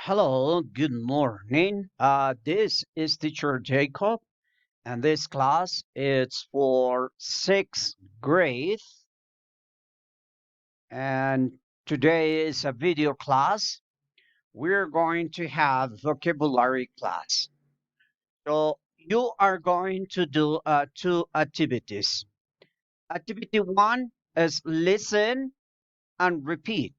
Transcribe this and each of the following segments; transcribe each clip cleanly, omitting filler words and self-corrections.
Hello, good morning. This is teacher Jacob, and this class is for sixth grade. And today is a video class. We're going to have vocabulary class. So you are going to do two activities. Activity one is listen and repeat.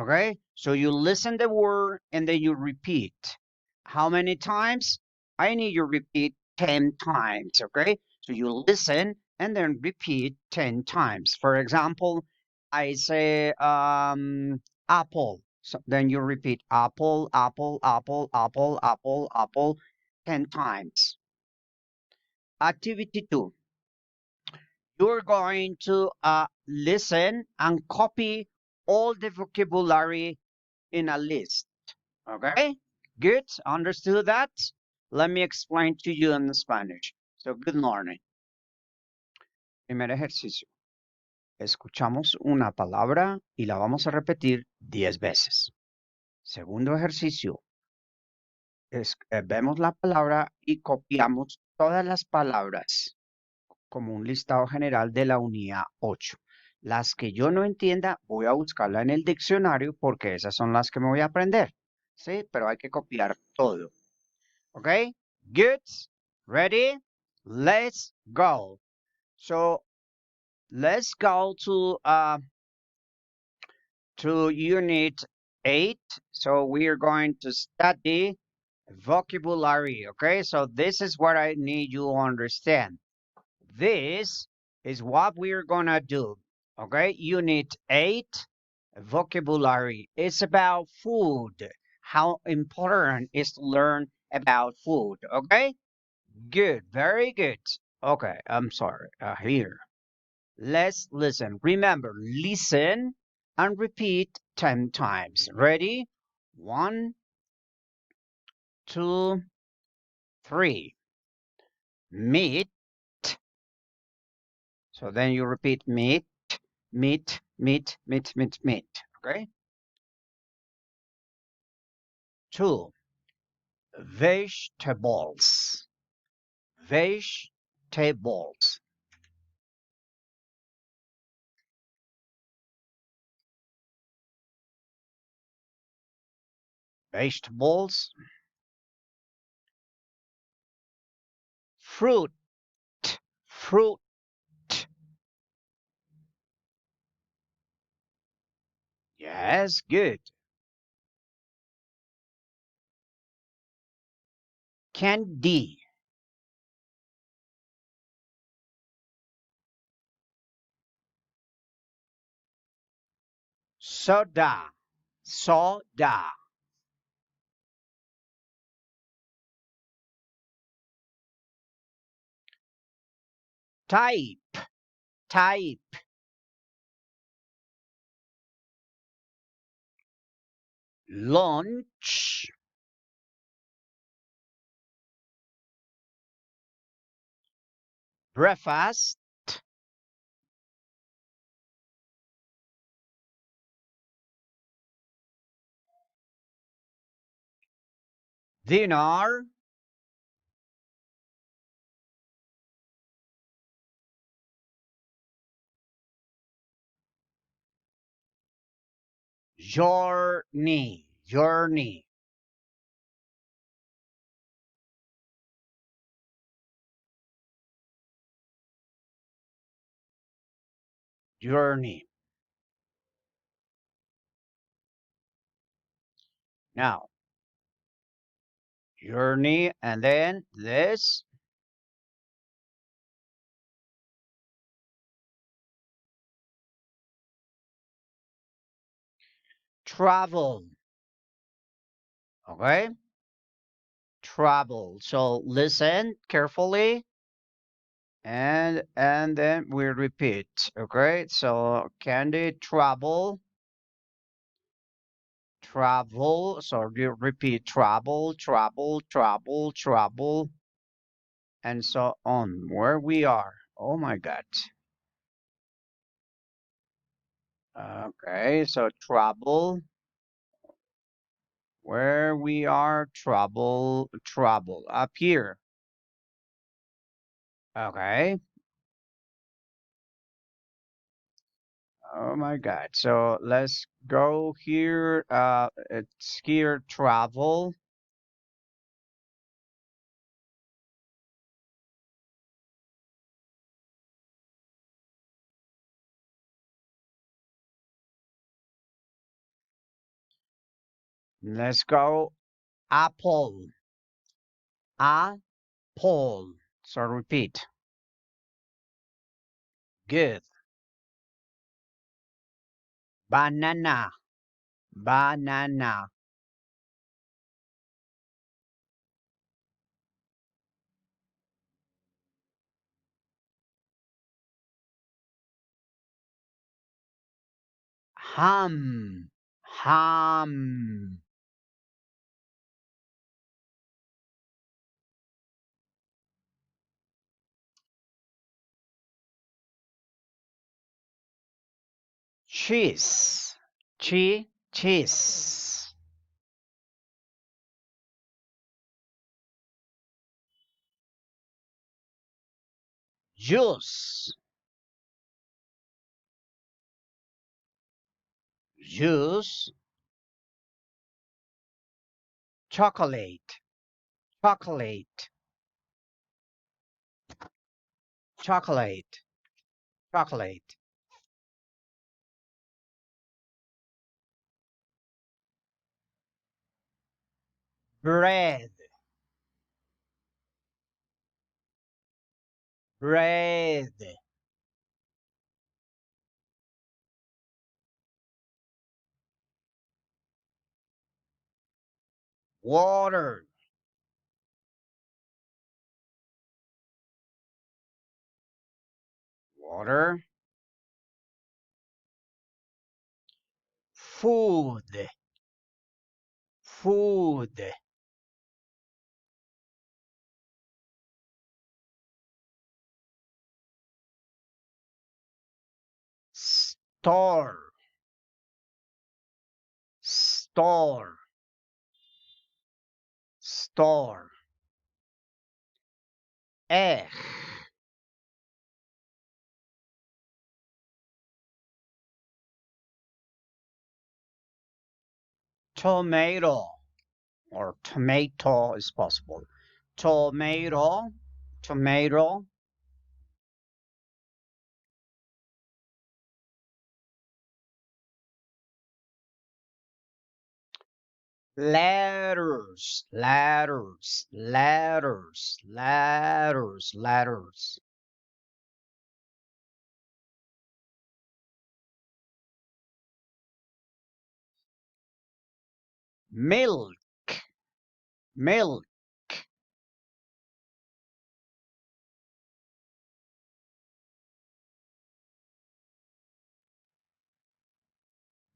Okay, so you listen the word and then you repeat. How many times? I need you repeat 10 times. Okay, so you listen and then repeat 10 times. For example, I say apple. So then you repeat apple, apple, apple, apple, apple, apple 10 times. Activity two, you're going to listen and copy all the vocabulary in a list. Okay, good. Understood that? Let me explain to you in Spanish. So, good morning. Primer ejercicio. Escuchamos una palabra y la vamos a repetir 10 veces. Segundo ejercicio. Vemos la palabra y copiamos todas las palabras como un listado general de la unidad 8. Las que yo no entienda, voy a buscarla en el diccionario porque esas son las que me voy a aprender. ¿Sí? Pero hay que copiar todo. Okay, good, ready, let's go. So let's go to unit 8. So we are going to study vocabulary. Okay, so this is what I need you to understand. This is what we are gonna do. Okay, unit 8, vocabulary. It's about food. How important is to learn about food. Okay, good, very good. Okay, I'm sorry. Here. Let's listen. Remember, listen and repeat 10 times. Ready? One, two, three. Meat. So then you repeat meat, meat, meat, meat, meat, meat. Okay? Two, vegetables. Vegetables. Vegetables. Fruit. Fruit. Yes, good. Candy. Soda. Soda. Type. Type. Lunch. Breakfast. Dinner. Journey. Journey. Journey. Now, journey, and then this. Travel. Okay? Travel. So listen carefully and then we repeat. Okay? So candy, travel, travel. So you repeat travel, travel, travel, travel, and so on. Where we are. Oh my God. Okay, so travel. we are. Trouble, trouble. Up here. Okay. Oh my God. So let's go here. It's here, travel. Let's go, apple. Apple. So repeat. Good. Banana. Banana. Ham. Ham. Cheese. Cheese. Juice. Juice. Chocolate. Chocolate. Chocolate. Chocolate. Bread. Bread. Water. Water. Food. Food. Store. Store. Store. Egg. Tomato. Or tomato is possible. Tomato. Tomato. Letters. Letters. Letters. Letters. Letters. Milk. Milk.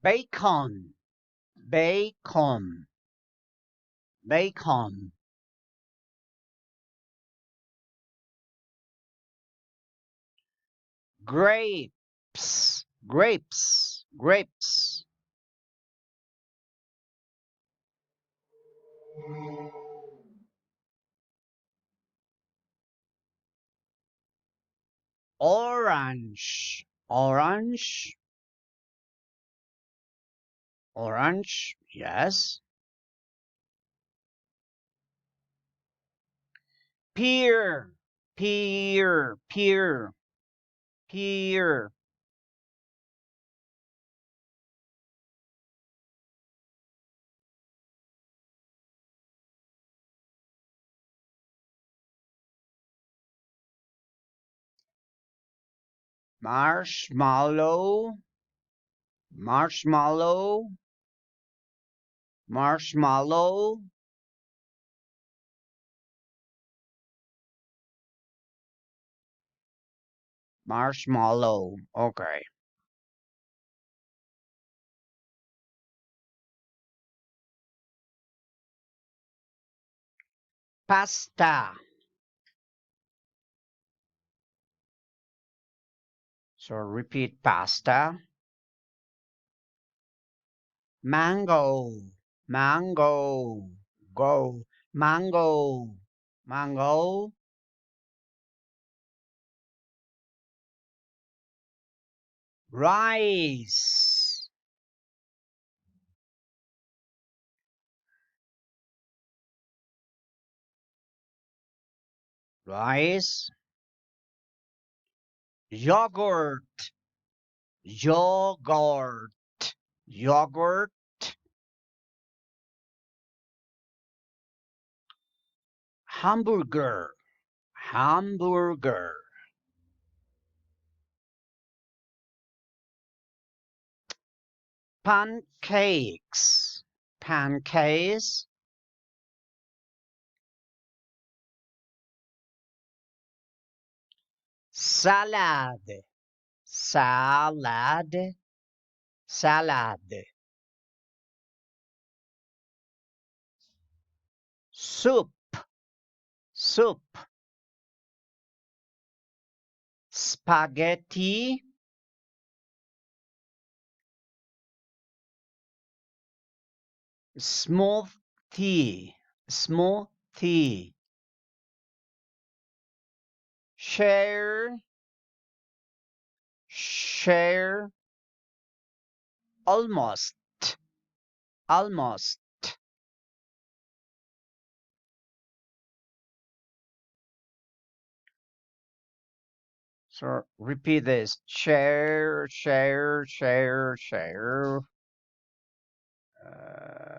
Bacon. Bacon. Bacon. Grapes. Grapes. Grapes. Orange. Orange. Orange. Yes. Pear. Pear. Pear. Pear. Marshmallow. Marshmallow. Marshmallow. Marshmallow. Okay. Pasta. So repeat, pasta. Mango. mango, go, mango, mango, rice, rice, yogurt, yogurt, yogurt, hamburger, hamburger, pancakes, pancakes, salad, salad, salad, soup, soup, spaghetti, smoothie, smoothie, share, share, almost, almost. So repeat this. Share, share, share, share. Uh,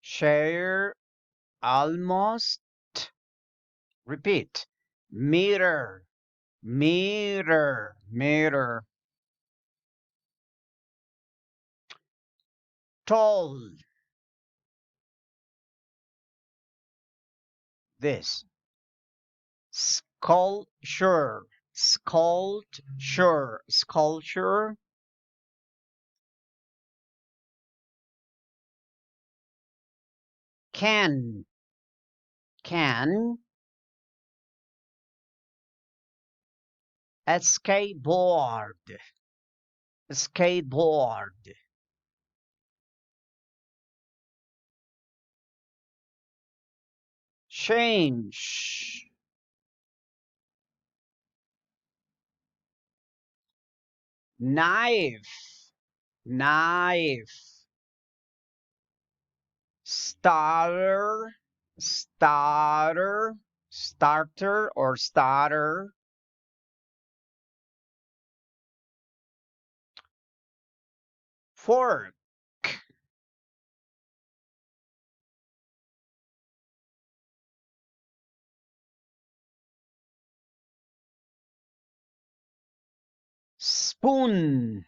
share, almost. Repeat. Meter, meter, meter. Tall. This. Sculpture, sculpture, sculpture. Can, can. A skateboard, skateboard. Change, knife, knife. Starter, starter, starter or starter. Fork, spoon,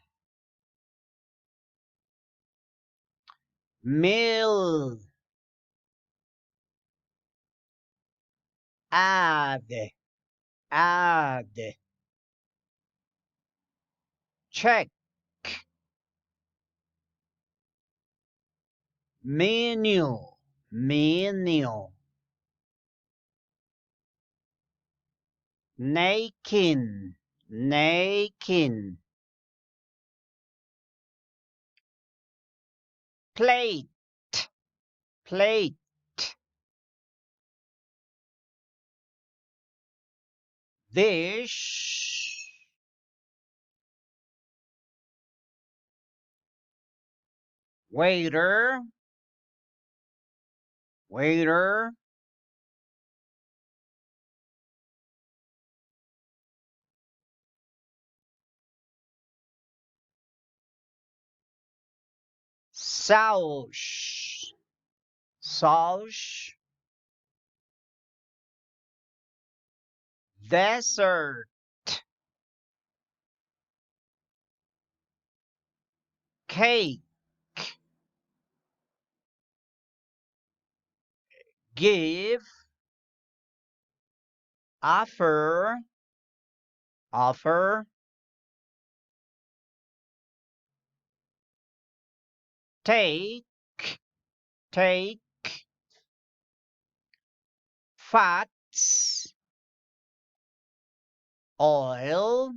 mill, add, add. Check, menu, menu. Napkin, napkin. Plate, plate. Dish, waiter, waiter. Sauce, sauce. Desert, cake. Give, offer, offer. Take, take. Fats, oil,